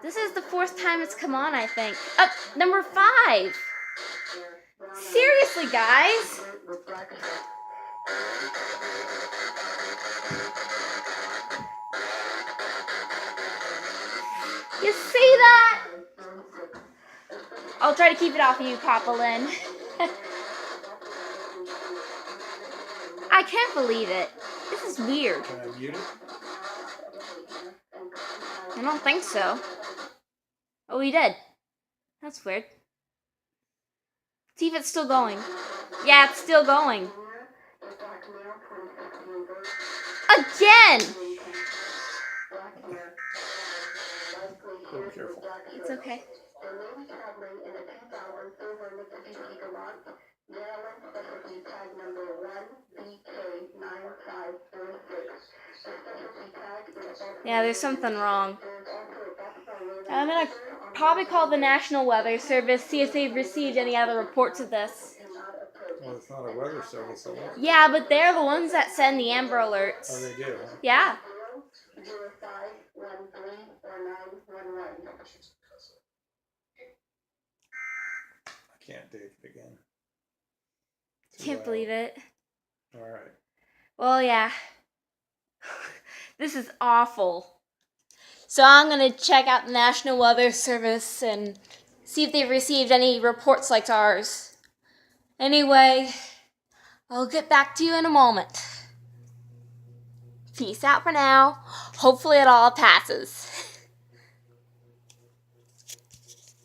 This is the 4th time it's come on, I think. Oh, number 5. Seriously, guys. You see that? I'll try to keep it off of you, Papa Lynn. I can't believe it. This is weird. Can I mute it? I don't think so. Oh, he did. That's weird. See if it's still going. Yeah, it's still going. Again! Oh, careful. It's okay. Yeah, there's something wrong. I'm gonna probably call the National Weather Service, see if they've received any other reports of this. Well, it's not a weather service, is it? Yeah, but they're the ones that send the Amber Alerts. Oh, they do, huh? Yeah. I can't take it again. Can't believe it. All right. Well, yeah. This is awful. So I'm going to check out the National Weather Service and see if they've received any reports like ours. Anyway, I'll get back to you in a moment. Peace out for now. Hopefully it all passes.